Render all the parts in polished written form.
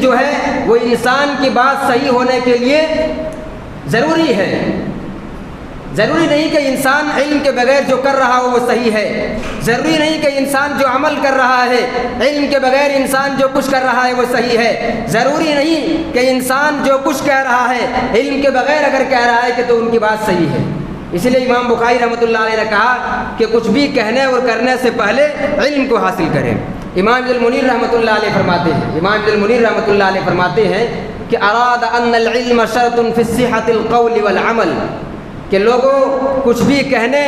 جو ہے وہ انسان کی بات صحیح ہونے کے لیے ضروری ہے۔ ضروری نہیں کہ انسان علم کے بغیر جو کر رہا ہو وہ صحیح ہے، ضروری نہیں کہ انسان جو عمل کر رہا ہے علم کے بغیر انسان جو کچھ کر رہا ہے وہ صحیح ہے، ضروری نہیں کہ انسان جو کچھ کہہ رہا ہے علم کے بغیر اگر کہہ رہا ہے کہ تو ان کی بات صحیح ہے۔ اسی لیے امام بخاری رحمۃ اللہ علیہ نے کہا کہ کچھ بھی کہنے اور کرنے سے پہلے علم کو حاصل کریں۔ امام ابن المنیر رحمۃ اللہ علیہ فرماتے ہیں، امام ابن المنیر رحمۃ اللہ علیہ فرماتے ہیں کہ اراد ان العلم شرط فی صحۃ القول والعمل، کہ لوگوں کچھ بھی کہنے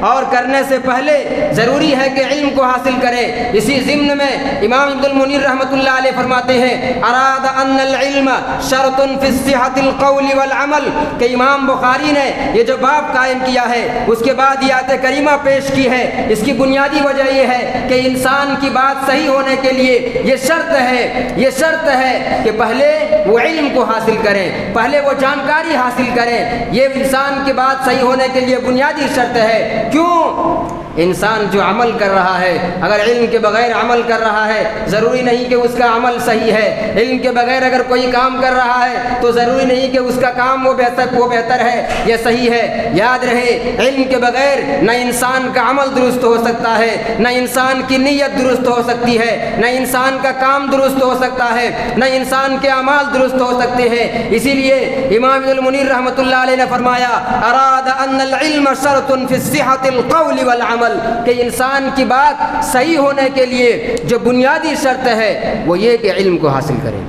اور کرنے سے پہلے ضروری ہے کہ علم کو حاصل کریں۔ اسی ضمن میں امام ابن المنیر رحمۃ اللہ علیہ فرماتے ہیں اراد ان العلم شرط فی صحۃ القول والعمل، کہ امام بخاری نے یہ جو باب قائم کیا ہے اس کے بعد یہ آیت کریمہ پیش کی ہے، اس کی بنیادی وجہ یہ ہے کہ انسان کی بات صحیح ہونے کے لیے یہ شرط ہے کہ پہلے وہ علم کو حاصل کریں، پہلے وہ جانکاری حاصل کریں۔ یہ انسان کی بات صحیح ہونے کے لیے بنیادی شرط ہے۔ کیوں؟ انسان جو عمل کر رہا ہے اگر علم کے بغیر عمل کر رہا ہے ضروری نہیں کہ اس کا عمل صحیح ہے، علم کے بغیر اگر کوئی کام کر رہا ہے تو ضروری نہیں کہ اس کا کام وہ بہتر ہے یا صحیح ہے۔ یاد رہے علم کے بغیر نہ انسان کا عمل درست ہو سکتا ہے، نہ انسان کی نیت درست ہو سکتی ہے، نہ انسان کا کام درست ہو سکتا ہے، نہ انسان کے اعمال درست ہو سکتے ہیں۔ اسی لیے امام ابن المنیر رحمۃ اللہ علیہ نے فرمایا اراد ان العلم شرط فی صحۃ القول والعمل، کہ انسان کی بات صحیح ہونے کے لیے جو بنیادی شرط ہے وہ یہ کہ علم کو حاصل کریں۔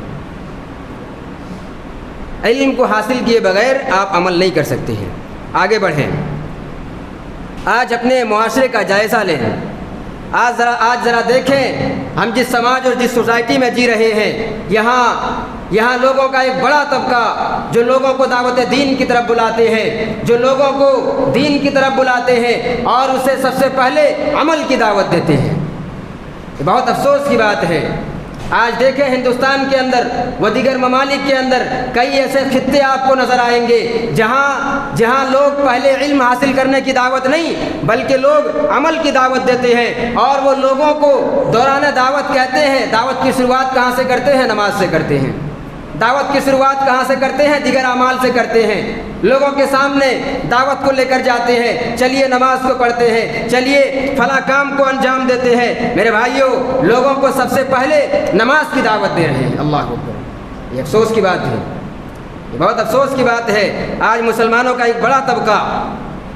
علم کو حاصل کیے بغیر آپ عمل نہیں کر سکتے ہیں۔ آگے بڑھیں، آج اپنے معاشرے کا جائزہ لیں۔ آج ذرا دیکھیں ہم جس سماج اور جس سوسائٹی میں جی رہے ہیں، یہاں لوگوں کا ایک بڑا طبقہ جو لوگوں کو دعوت دین کی طرف بلاتے ہیں، جو لوگوں کو دین کی طرف بلاتے ہیں اور اسے سب سے پہلے عمل کی دعوت دیتے ہیں۔ یہ بہت افسوس کی بات ہے۔ آج دیکھیں ہندوستان کے اندر و دیگر ممالک کے اندر کئی ایسے خطے آپ کو نظر آئیں گے جہاں لوگ پہلے علم حاصل کرنے کی دعوت نہیں بلکہ لوگ عمل کی دعوت دیتے ہیں، اور وہ لوگوں کو دوران دعوت کہتے ہیں۔ دعوت کی شروعات کہاں سے کرتے ہیں؟ نماز سے کرتے ہیں۔ دعوت کی شروعات کہاں سے کرتے ہیں؟ دیگر اعمال سے کرتے ہیں۔ لوگوں کے سامنے دعوت کو لے کر جاتے ہیں، چلیے نماز کو پڑھتے ہیں، چلیے فلاں کام کو انجام دیتے ہیں۔ میرے بھائیوں، لوگوں کو سب سے پہلے نماز کی دعوت دے رہے ہیں۔ اللہ اکبر، یہ افسوس کی بات ہے، یہ بہت افسوس کی بات ہے۔ آج مسلمانوں کا ایک بڑا طبقہ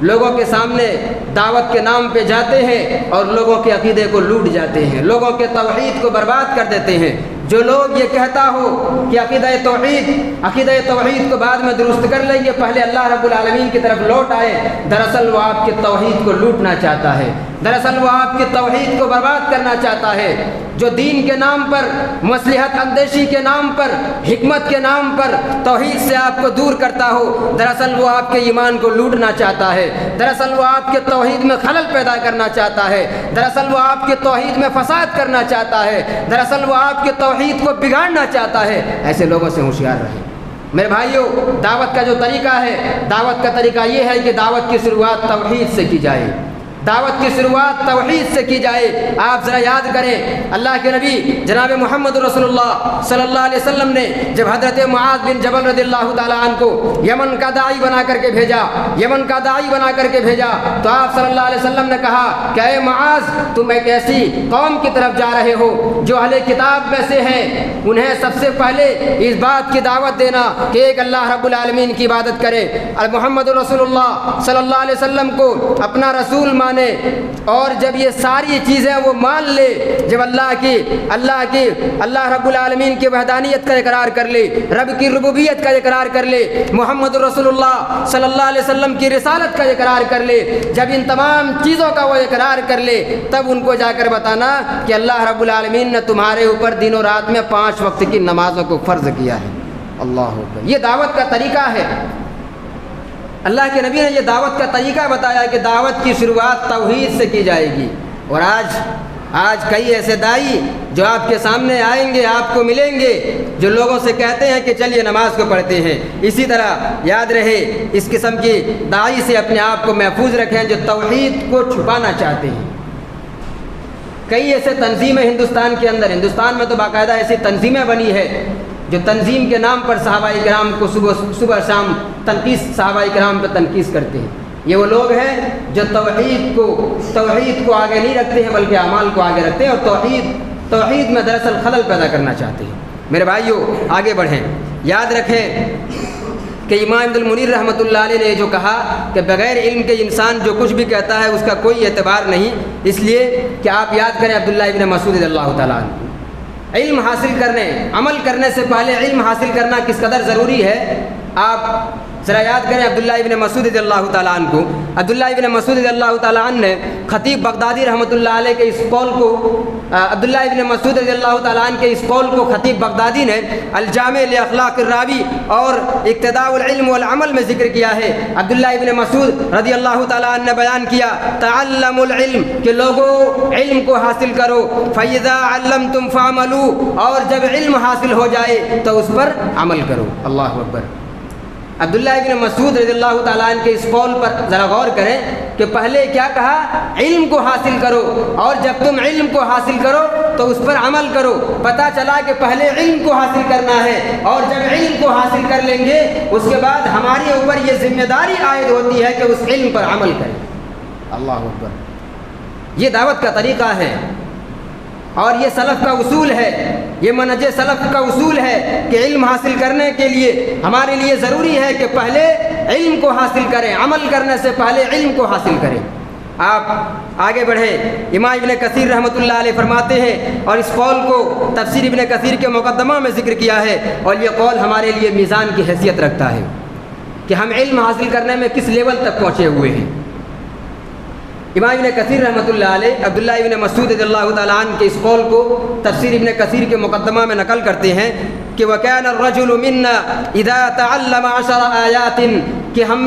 لوگوں کے سامنے دعوت کے نام پہ جاتے ہیں اور لوگوں کے عقیدے کو لوٹ جاتے ہیں، لوگوں کے توحید کو برباد کر دیتے ہیں۔ جو لوگ یہ کہتا ہو کہ عقیدہ توحید کو بعد میں درست کر لیں گے، پہلے اللہ رب العالمین کی طرف لوٹ آئے، دراصل وہ آپ کے توحید کو لوٹنا چاہتا ہے، دراصل وہ آپ کی توحید کو برباد کرنا چاہتا ہے۔ جو دین کے نام پر، مصلحت اندیشی کے نام پر، حکمت کے نام پر توحید سے آپ کو دور کرتا ہو، دراصل وہ آپ کے ایمان کو لوٹنا چاہتا ہے، دراصل وہ آپ کے توحید میں خلل پیدا کرنا چاہتا ہے، دراصل وہ آپ کے توحید میں فساد کرنا چاہتا ہے، دراصل وہ آپ کے توحید کو بگاڑنا چاہتا ہے۔ ایسے لوگوں سے ہوشیار رہیں۔ میرے بھائیوں، دعوت کا جو طریقہ ہے، دعوت کا طریقہ یہ ہے کہ دعوت کی شروعات توحید سے کی جائے، دعوت کی شروعات توحید سے کی جائے۔ آپ ذرا یاد کریں، اللہ کے نبی جناب محمد رسول اللہ صلی اللہ علیہ وسلم نے جب حضرت معاذ بن جبل رضی اللہ تعالیٰ عنہ کو یمن کا داعی بنا کر کے بھیجا تو آپ صلی اللہ علیہ وسلم نے کہا کہ اے معاذ، تم ایک ایسی قوم کی طرف جا رہے ہو جو اہل کتاب میں سے ہیں، انہیں سب سے پہلے اس بات کی دعوت دینا کہ ایک اللہ رب العالمین کی عبادت کرے، اور محمد رسول اللہ صلی اللہ علیہ وسلم کو اپنا رسول مانے، اور جب یہ ساری چیزیں وہ مان لے، جب اللہ رب العالمین کی وحدانیت کا اقرار کر لے، رب کی ربوبیت کا اقرار کر لے، محمد رسول اللہ صلی اللہ علیہ وسلم کی رسالت کا اقرار کر لے، جب ان تمام چیزوں کا وہ اقرار کر لے، تب ان کو جا کر بتانا کہ اللہ رب العالمین نے تمہارے اوپر دن و رات میں 5 وقت کی نمازوں کو فرض کیا ہے۔ اللہ اکبر، یہ دعوت کا طریقہ ہے۔ اللہ کے نبی نے یہ دعوت کا طریقہ بتایا کہ دعوت کی شروعات توحید سے کی جائے گی۔ اور آج کئی ایسے داعی جو آپ کے سامنے آئیں گے، آپ کو ملیں گے، جو لوگوں سے کہتے ہیں کہ چلیے نماز کو پڑھتے ہیں۔ اسی طرح یاد رہے، اس قسم کی داعی سے اپنے آپ کو محفوظ رکھیں جو توحید کو چھپانا چاہتے ہیں۔ کئی ایسے تنظیمیں ہندوستان میں تو باقاعدہ ایسی تنظیمیں بنی ہے جو تنظیم کے نام پر صحابہ کرام کو صبح شام صحابہ کرام پر تنقید کرتے ہیں، یہ وہ لوگ ہیں جو توحید کو آگے نہیں رکھتے ہیں بلکہ اعمال کو آگے رکھتے ہیں، اور توحید میں دراصل خلل پیدا کرنا چاہتے ہیں۔ میرے بھائیوں آگے بڑھیں، یاد رکھیں کہ امام ابن المنیر رحمۃ اللہ علیہ نے جو کہا کہ بغیر علم کے انسان جو کچھ بھی کہتا ہے اس کا کوئی اعتبار نہیں، اس لیے کہ آپ یاد کریں عبداللہ ابن مسعود رضی اللہ تعالیٰ عنہ، علم حاصل کرنے عمل کرنے سے پہلے علم حاصل کرنا کس قدر ضروری ہے آپ ذرا یاد کریں عبداللہ ابن مسعود رضی اللہ تعالیٰ عنہ کو۔ عبداللہ ابن مسعود رضی اللہ تعالیٰ عنہ نے خطیب بغدادی رحمۃ اللہ علیہ کے اس قول کو عبداللہ ابن مسعود رضی اللہ تعالیٰ عنہ کے اس قول کو خطیب بغدادی نے الجامع لاخلاق الراوی اور اقتداء العلم والعمل میں ذکر کیا ہے۔ عبداللہ ابن مسعود رضی اللہ تعالیٰ عنہ نے بیان کیا تعلموا العلم کہ لوگوں علم کو حاصل کرو، فاذا علمتم فعملوا اور جب علم حاصل ہو جائے تو اس پر عمل کرو۔ اللہ اکبر۔ عبداللہ ابن مسعود رضی اللہ تعالیٰ عنہ کے اس قول پر ذرا غور کریں کہ پہلے کیا کہا، علم کو حاصل کرو، اور جب تم علم کو حاصل کرو تو اس پر عمل کرو۔ پتہ چلا کہ پہلے علم کو حاصل کرنا ہے، اور جب علم کو حاصل کر لیں گے اس کے بعد ہمارے اوپر یہ ذمہ داری عائد ہوتی ہے کہ اس علم پر عمل کریں۔ اللہ اکبر۔ یہ دعوت کا طریقہ ہے اور یہ سلف کا اصول ہے، یہ منہج سلف کا اصول ہے کہ علم حاصل کرنے کے لیے ہمارے لیے ضروری ہے کہ پہلے علم کو حاصل کریں، عمل کرنے سے پہلے علم کو حاصل کریں۔ آپ آگے بڑھیں، امام ابن کثیر رحمۃ اللہ علیہ فرماتے ہیں، اور اس قول کو تفسیر ابن کثیر کے مقدمہ میں ذکر کیا ہے، اور یہ قول ہمارے لیے میزان کی حیثیت رکھتا ہے کہ ہم علم حاصل کرنے میں کس لیول تک پہنچے ہوئے ہیں۔ امام ابن کثیر رحمۃ اللہ علیہ عبداللہ ابن مسعود رضی اللہ تعالیٰ عنہ کے اس قول کو تفسیر ابن کثیر کے مقدمہ میں نقل کرتے ہیں کہ وَكَانَ الرَّجُلُ مِنَّا إِذَا تَعَلَّمَ 10 آيَاتٍ کہ ہم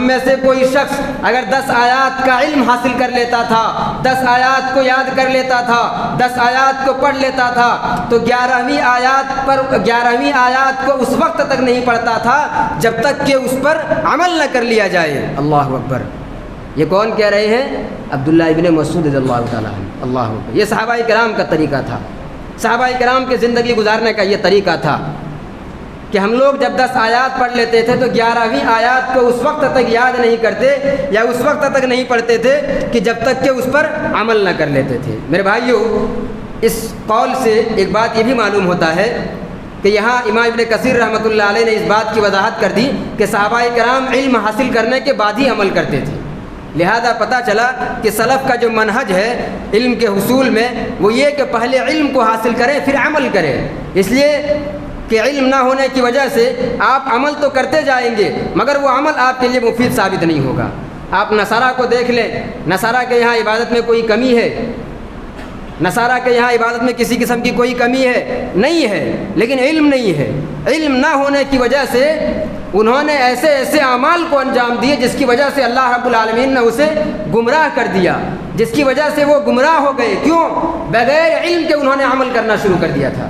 میں سے کوئی شخص اگر 10 آیات کا علم حاصل کر لیتا تھا، 10 آیات کو یاد کر لیتا تھا، 10 آیات کو پڑھ لیتا تھا، تو 11ویں آیات کو اس وقت تک نہیں پڑھتا تھا جب تک کہ اس پر عمل نہ کر لیا جائے۔ اللہ اکبر۔ یہ کون کہہ رہے ہیں؟ عبداللہ ابن مسعود رضی اللہ تعالیٰ عنہ۔ اللہ اکبر۔ یہ صحابہ کرام کا طریقہ تھا، صحابہ کرام کے زندگی گزارنے کا یہ طریقہ تھا کہ ہم لوگ جب 10 آیات پڑھ لیتے تھے تو 11ویں آیات کو اس وقت تک یاد نہیں کرتے یا اس وقت تک نہیں پڑھتے تھے کہ جب تک کہ اس پر عمل نہ کر لیتے تھے۔ میرے بھائیوں، اس قول سے ایک بات یہ بھی معلوم ہوتا ہے کہ یہاں امام ابن کثیر رحمۃ اللہ علیہ نے اس بات کی وضاحت کر دی کہ صحابہ کرام علم حاصل کرنے کے بعد ہی عمل کرتے تھے، لہذا پتہ چلا کہ سلف کا جو منہج ہے علم کے حصول میں وہ یہ کہ پہلے علم کو حاصل کریں پھر عمل کریں، اس لیے کہ علم نہ ہونے کی وجہ سے آپ عمل تو کرتے جائیں گے مگر وہ عمل آپ کے لیے مفید ثابت نہیں ہوگا۔ آپ نصارہ کو دیکھ لیں، نصارہ کے یہاں عبادت میں کوئی کمی ہے؟ نصارہ کے یہاں عبادت میں کسی قسم کی کوئی کمی ہے؟ نہیں ہے، لیکن علم نہیں ہے۔ علم نہ ہونے کی وجہ سے انہوں نے ایسے اعمال کو انجام دیے جس کی وجہ سے اللہ رب العالمین نے اسے گمراہ کر دیا، جس کی وجہ سے وہ گمراہ ہو گئے۔ کیوں؟ بغیر علم کے انہوں نے عمل کرنا شروع کر دیا تھا۔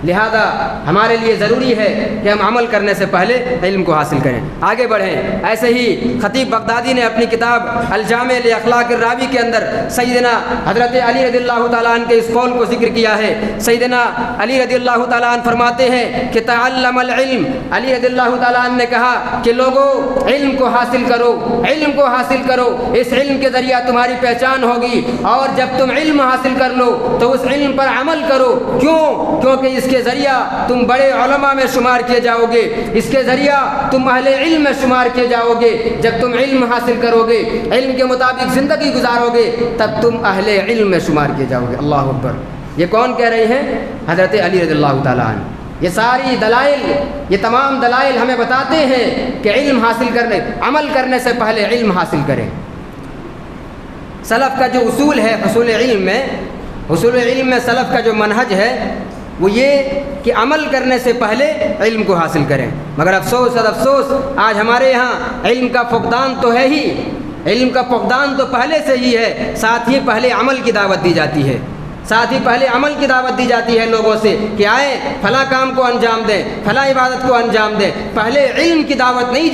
لہذا ہمارے لیے ضروری ہے کہ ہم عمل کرنے سے پہلے علم کو حاصل کریں۔ آگے بڑھیں۔ ایسے ہی خطیب بغدادی نے اپنی کتاب الجامع لاخلاق الراوی کے اندر سیدنا حضرت علی رضی اللہ تعالیٰ عنہ کے اس قول کو ذکر کیا ہے۔ سیدنا علی رضی اللہ تعالیٰ عنہ فرماتے ہیں کہ تعلم العلم، علی رضی اللہ تعالیٰ عنہ نے کہا کہ لوگوں علم کو حاصل کرو، علم کو حاصل کرو، اس علم کے ذریعہ تمہاری پہچان ہوگی، اور جب تم علم حاصل کر لو تو اس علم پر عمل کرو۔ کیونکہ اس کے ذریعہ تم بڑے علماء میں شمار کیے جاؤ گے، اس کے ذریعہ تم اہل علم میں شمار کیے جاؤ گے۔ جب تم علم حاصل کرو گے، علم کے مطابق زندگی گزارو گے، تب تم اہل علم میں شمار کیے جاؤ گے۔ اللہ اکبر۔ یہ کون کہہ رہے ہیں؟ حضرت علی رضی اللہ تعالیٰ عنہ۔ یہ ساری دلائل، یہ تمام دلائل ہمیں بتاتے ہیں کہ علم حاصل کرنے، عمل کرنے سے پہلے علم حاصل کریں۔ سلف کا جو اصول ہے حصول علم میں سلف کا جو منہج ہے وہ یہ کہ عمل کرنے سے پہلے علم کو حاصل کریں، مگر افسوس آج ہمارے یہاں علم کا فقدان تو ہے ہی، علم کا فقدان تو پہلے سے ہی ہے، ساتھ ہی پہلے عمل کی دعوت دی جاتی ہے، لوگوں سے کہ آئیں فلاں کام کو انجام دیں، فلاں عبادت کو انجام دیں۔ پہلے علم کی دعوت نہیں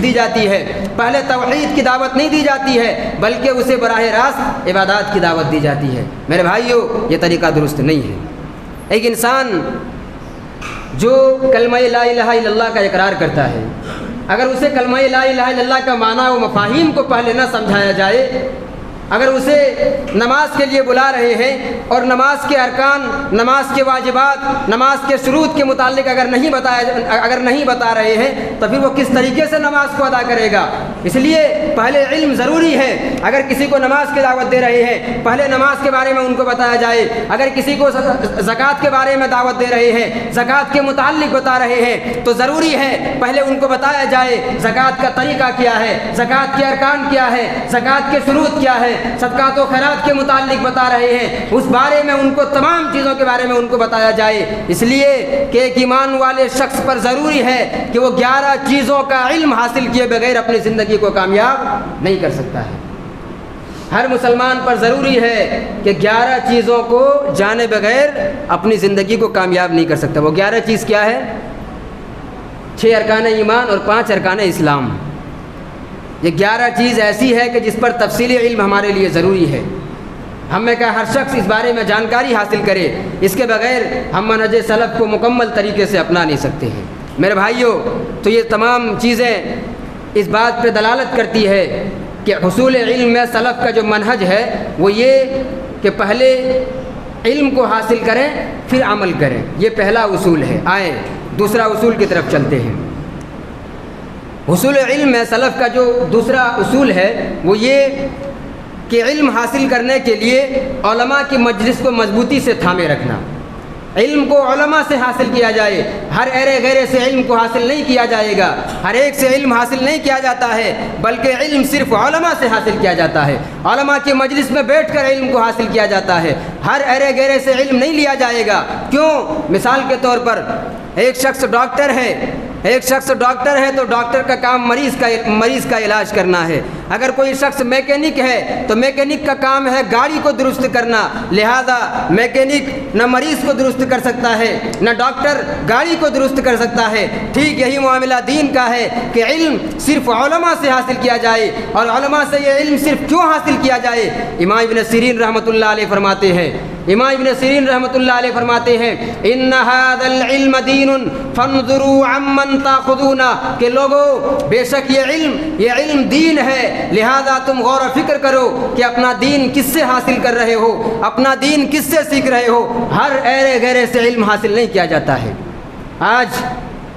دی جاتی ہے، پہلے توحید کی دعوت نہیں دی جاتی ہے، بلکہ اسے براہ راست عبادات کی دعوت دی جاتی ہے۔ میرے بھائیوں، یہ طریقہ درست نہیں ہے۔ ایک انسان جو کلمہ لا الہ الا اللہ کا اقرار کرتا ہے، اگر اسے کلمہ لا الہ الا اللہ کا معنی و مفاہیم کو پہلے نہ سمجھایا جائے، اگر اسے نماز کے لیے بلا رہے ہیں اور نماز کے ارکان، نماز کے واجبات، نماز کے شروط کے متعلق اگر نہیں بتا رہے ہیں تو پھر وہ کس طریقے سے نماز کو ادا کرے گا؟ اس لیے پہلے علم ضروری ہے۔ اگر کسی کو نماز کی دعوت دے رہے ہیں، پہلے نماز کے بارے میں ان کو بتایا جائے۔ اگر کسی کو زکوٰۃ کے بارے میں دعوت دے رہے ہیں، زکوٰۃ کے متعلق بتا رہے ہیں، تو ضروری ہے پہلے ان کو بتایا جائے زکوٰۃ کا طریقہ کیا ہے، زکوٰۃ کے ارکان کیا ہے، زکوٰۃ کے شروط کیا ہے، صدقات و خیرات کے متعلق بتا رہے ہیں، اس بارے میں ان کو تمام چیزوں کے بارے میں ان کو بتایا جائے۔ اس لیے کہ ایک ایمان والے شخص پر ضروری ہے کہ وہ 11 چیزوں کا علم حاصل کیے بغیر اپنی زندگی کو کامیاب نہیں کر سکتا ہے۔ ہر مسلمان پر ضروری ہے کہ 11 چیزوں کو جانے بغیر اپنی زندگی کو کامیاب نہیں کر سکتا۔ وہ 11 چیز کیا ہے؟ 6 ارکان ایمان اور 5 ارکان اسلام۔ یہ 11 چیز ایسی ہے کہ جس پر تفصیلی علم ہمارے لیے ضروری ہے۔ ہم میں کا ہر شخص اس بارے میں جانکاری حاصل کرے، اس کے بغیر ہم منہج سلف کو مکمل طریقے سے اپنا نہیں سکتے ہیں۔ میرے بھائیوں، تو یہ تمام چیزیں اس بات پہ دلالت کرتی ہے کہ حصول علم میں سلف کا جو منہج ہے وہ یہ کہ پہلے علم کو حاصل کریں پھر عمل کریں، یہ پہلا اصول ہے۔ آئیں دوسرا اصول کی طرف چلتے ہیں۔ حصول علم میں سلف کا جو دوسرا اصول ہے وہ یہ کہ علم حاصل کرنے کے لیے علماء کی مجلس کو مضبوطی سے تھامے رکھنا۔ علم کو علماء سے حاصل کیا جائے، ہر ایرے غیرے سے علم کو حاصل نہیں کیا جائے گا، ہر ایک سے علم حاصل نہیں کیا جاتا ہے، بلکہ علم صرف علماء سے حاصل کیا جاتا ہے۔ علماء کی مجلس میں بیٹھ کر علم کو حاصل کیا جاتا ہے، ہر ایرے غیرے سے علم نہیں لیا جائے گا۔ کیوں؟ مثال کے طور پر ایک شخص ڈاکٹر ہے تو ڈاکٹر کا کام مریض کا علاج کرنا ہے۔ اگر کوئی شخص میکینک ہے تو میکینک کا کام ہے گاڑی کو درست کرنا، لہذا میکینک نہ مریض کو درست کر سکتا ہے نہ ڈاکٹر گاڑی کو درست کر سکتا ہے۔ ٹھیک یہی معاملہ دین کا ہے کہ علم صرف علماء سے حاصل کیا جائے، اور علماء سے یہ علم صرف کیوں حاصل کیا جائے؟ امام ابن سیرین رحمۃ اللہ علیہ فرماتے ہیں ان هذا العلم دین فانظروا عمن تاخذون، کہ لوگو بے شک یہ علم دین ہے، لہذا تم غور و فکر کرو کہ اپنا دین کس سے حاصل کر رہے ہو، اپنا دین کس سے سیکھ رہے ہو۔ ہر ایرے غیرے سے علم حاصل نہیں کیا جاتا ہے۔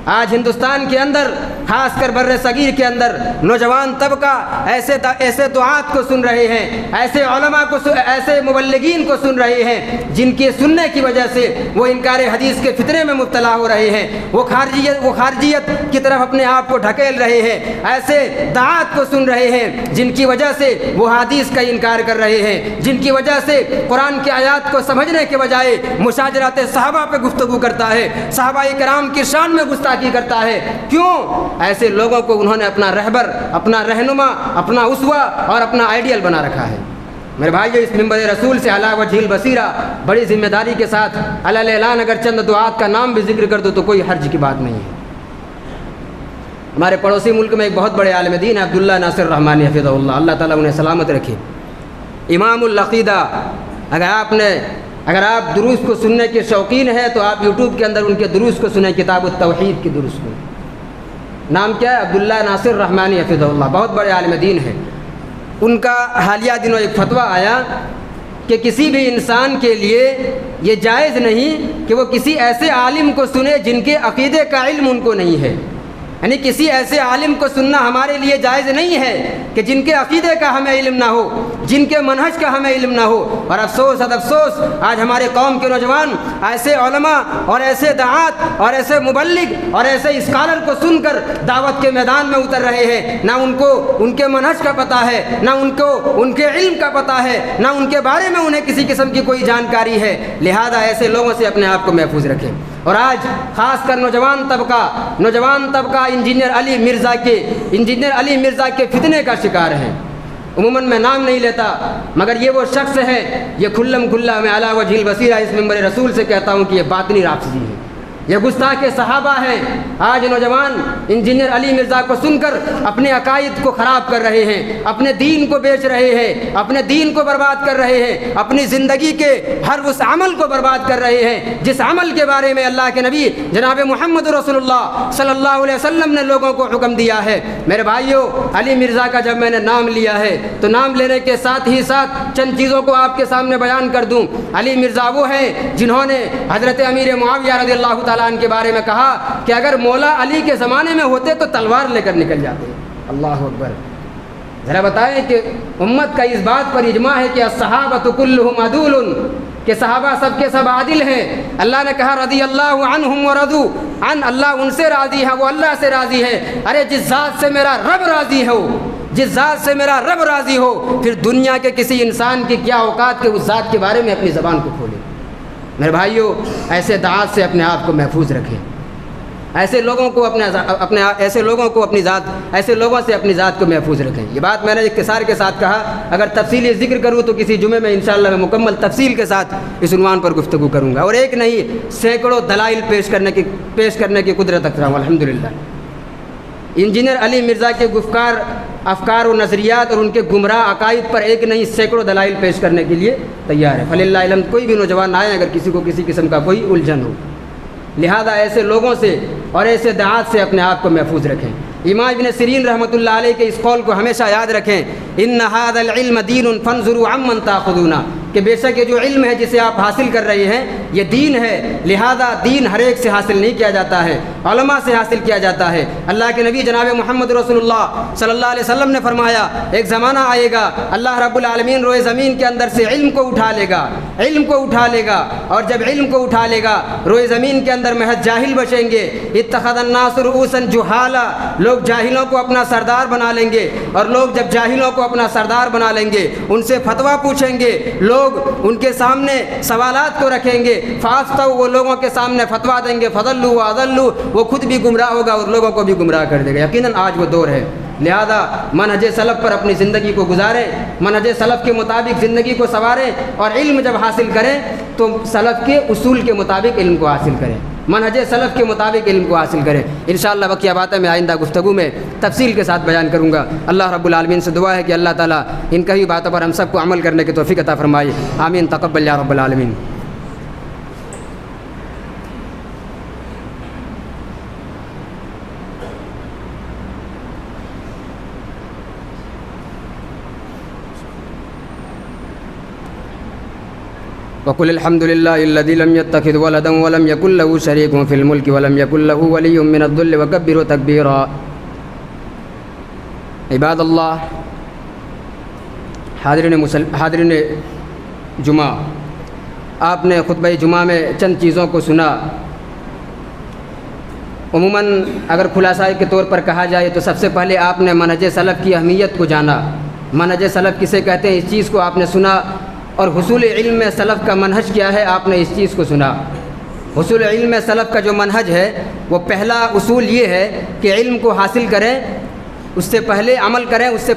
آج ہندوستان کے اندر، خاص کر بر صغیر کے اندر، نوجوان طبقہ ایسے دعات کو سن رہے ہیں، ایسے علماء کو، ایسے مبلغین کو سن رہے ہیں جن کے سننے کی وجہ سے وہ انکار حدیث کے فتنے میں مبتلا ہو رہے ہیں، وہ خارجیت کی طرف اپنے آپ کو ڈھکیل رہے ہیں، ایسے دعات کو سن رہے ہیں جن کی وجہ سے وہ حدیث کا انکار کر رہے ہیں، جن کی وجہ سے قرآن کی آیات کو سمجھنے کے بجائے مشاجرات صحابہ پہ گفتگو کرتا ہے، صحابہ کرام کی شان میں گستاخی کرتا ہے۔ کیوں؟ ایسے لوگوں کو انہوں نے اپنا رہبر، اپنا رہنما، اپنا اسوہ اور اپنا آئیڈیل بنا رکھا ہے۔ میرے بھائیو، اس منبر رسول سے علی وجہ البصیرہ بڑی ذمہ داری کے ساتھ علی الاعلان اگر چند دعات کا نام بھی ذکر کر دو تو کوئی حرج کی بات نہیں ہے۔ ہمارے پڑوسی ملک میں ایک بہت بڑے عالم دین ہے عبداللہ ناصر رحمانی حفظہ اللہ، اللہ تعالیٰ انہیں سلامت رکھے۔ امام العقیدہ، اگر آپ دروس کو سننے کے شوقین ہیں تو آپ یوٹیوب کے اندر ان کے دروس کو سنیں، کتاب التوحید کے دروس کو۔ نام کیا ہے؟ عبداللہ ناصر رحمانی حفظہ اللہ، بہت بڑے عالم دین ہیں۔ ان کا حالیہ دنوں ایک فتویٰ آیا کہ کسی بھی انسان کے لیے یہ جائز نہیں کہ وہ کسی ایسے عالم کو سنے جن کے عقیدے کا علم ان کو نہیں ہے، یعنی کسی ایسے عالم کو سننا ہمارے لیے جائز نہیں ہے کہ جن کے عقیدے کا ہمیں علم نہ ہو، جن کے منہج کا ہمیں علم نہ ہو۔ اور افسوس آج ہمارے قوم کے نوجوان ایسے علماء اور ایسے دعات اور ایسے مبلغ اور ایسے اسکالر کو سن کر دعوت کے میدان میں اتر رہے ہیں، نہ ان کو ان کے منہج کا پتہ ہے، نہ ان کو ان کے علم کا پتہ ہے، نہ ان کے بارے میں انہیں کسی قسم کی کوئی جانکاری ہے۔ لہذا ایسے لوگوں سے اپنے آپ کو محفوظ رکھیں۔ اور آج خاص کر نوجوان طبقہ انجینئر علی مرزا کے فتنے کا شکار ہے۔ عموماً میں نام نہیں لیتا، مگر یہ وہ شخص ہے، یہ کھلا میں علی وجہ البصیرہ اس منبر رسول سے کہتا ہوں کہ یہ باطنی رافضی ہے، یہ گستاخ صحابہ ہیں۔ آج نوجوان انجینئر علی مرزا کو سن کر اپنے عقائد کو خراب کر رہے ہیں، اپنے دین کو بیچ رہے ہیں، اپنے دین کو برباد کر رہے ہیں، اپنی زندگی کے ہر اس عمل کو برباد کر رہے ہیں جس عمل کے بارے میں اللہ کے نبی جناب محمد رسول اللہ صلی اللہ علیہ وسلم نے لوگوں کو حکم دیا ہے۔ میرے بھائیوں، علی مرزا کا جب میں نے نام لیا ہے تو نام لینے کے ساتھ ہی ساتھ چند چیزوں کو آپ کے سامنے بیان کر دوں۔ علی مرزا وہ ہیں جنہوں نے حضرت امیر معاویہ رضی اللہ تعالیٰ عنہ کے بارے میں کہا کہ اگر مولا علی کے زمانے میں ہوتے تو تلوار لے کر نکل جاتے۔ اللہ اکبر۔ ذرا بتائیں کہ امت کا اس بات پر اجماع ہے کہ الصحابۃ کلھم عدول، کہ صحابہ سب کے سب عادل ہیں۔ اللہ نے کہا رضی اللہ عنہم ورضوا عن، اللہ ان سے راضی ہے، وہ اللہ سے راضی ہے۔ ارے جس ذات سے میرا رب راضی ہو، جس ذات سے میرا رب راضی ہو، پھر دنیا کے کسی انسان کی کیا اوقات کہ اس ذات کے بارے میں اپنی زبان کو کھولے۔ میرے بھائیوں، ایسے دعات سے اپنے آپ کو محفوظ رکھیں، ایسے لوگوں کو ایسے لوگوں سے اپنی ذات کو محفوظ رکھیں۔ یہ بات میں نے اختصار کے ساتھ کہا، اگر تفصیلی ذکر کروں تو کسی جمعے میں انشاءاللہ میں مکمل تفصیل کے ساتھ اس عنوان پر گفتگو کروں گا، اور ایک نہیں سینکڑوں دلائل پیش کرنے کی قدرت رکھتا ہوں الحمدللہ۔ انجینئر علی مرزا کے افکار و نظریات اور ان کے گمراہ عقائد پر ایک نہیں سینکڑوں دلائل پیش کرنے کے لیے تیار ہے۔ فللہ الحمد، کوئی بھی نوجوان آئے اگر کسی کو کسی قسم کا کوئی الجھن ہو، لہذا ایسے لوگوں سے اور ایسے دعات سے اپنے آپ کو محفوظ رکھیں۔ امام ابن سیرین رحمۃ اللہ علیہ کے اس قول کو ہمیشہ یاد رکھیں، ان ھذا العلم دین فانظروا عمن تاخذون، کہ بے شک یہ جو علم ہے جسے آپ حاصل کر رہے ہیں یہ دین ہے، لہذا دین ہر ایک سے حاصل نہیں کیا جاتا ہے، علماء سے حاصل کیا جاتا ہے۔ اللہ کے نبی جناب محمد رسول اللہ صلی اللہ علیہ وسلم نے فرمایا ایک زمانہ آئے گا اللہ رب العالمین روئے زمین کے اندر سے علم کو اٹھا لے گا، اور جب علم کو اٹھا لے گا روئے زمین کے اندر محض جاہل بچیں گے۔ اتخذ الناس رؤوسا جہالا، لوگ جاہلوں کو اپنا سردار بنا لیں گے، اور لوگ جب جاہلوں کو اپنا سردار بنا لیں گے ان سے فتویٰ پوچھیں گے، لوگ ان کے سامنے سوالات کو رکھیں گے، فافتوا، وہ لوگوں کے سامنے فتویٰ دیں گے، فضلوا واضلوا، وہ خود بھی گمراہ ہوگا اور لوگوں کو بھی گمراہ کر دے گا۔ یقیناً آج وہ دور ہے، لہذا منہج سلف پر اپنی زندگی کو گزاریں، منہج سلف کے مطابق زندگی کو سنواریں، اور علم جب حاصل کریں تو سلف کے اصول کے مطابق علم کو حاصل کریں، منہج سلف کے مطابق علم کو حاصل کریں۔ انشاءاللہ بقیہ باتیں میں آئندہ گفتگو میں تفصیل کے ساتھ بیان کروں گا۔ اللہ رب العالمین سے دعا ہے کہ اللہ تعالیٰ ان کئی باتوں پر ہم سب کو عمل کرنے کی توفیق عطا فرمائے، آمین، تقبل یا رب العالمین۔ وقل الحمد لله الذي لم يتخذ ولدا ولم يكن له شريك في الملك ولم يكن له ولي من الذل وكبره تكبيرا۔ عباد اللہ، حاضرین جمعہ، آپ نے خطبہ جمعہ میں چند چیزوں کو سنا۔ عموماً اگر خلاصہ کے طور پر کہا جائے تو سب سے پہلے آپ نے منہج سلف کی اہمیت کو جانا، منہج سلف کسے کہتے ہیں اس چیز کو آپ نے سنا، اور حصول علم میں سلف کا منہج کیا ہے آپ نے اس چیز کو سنا۔ حصول علم میں سلف کا جو منہج ہے وہ پہلا اصول یہ ہے کہ علم کو حاصل کریں، اس سے پہلے عمل کریں، اس سے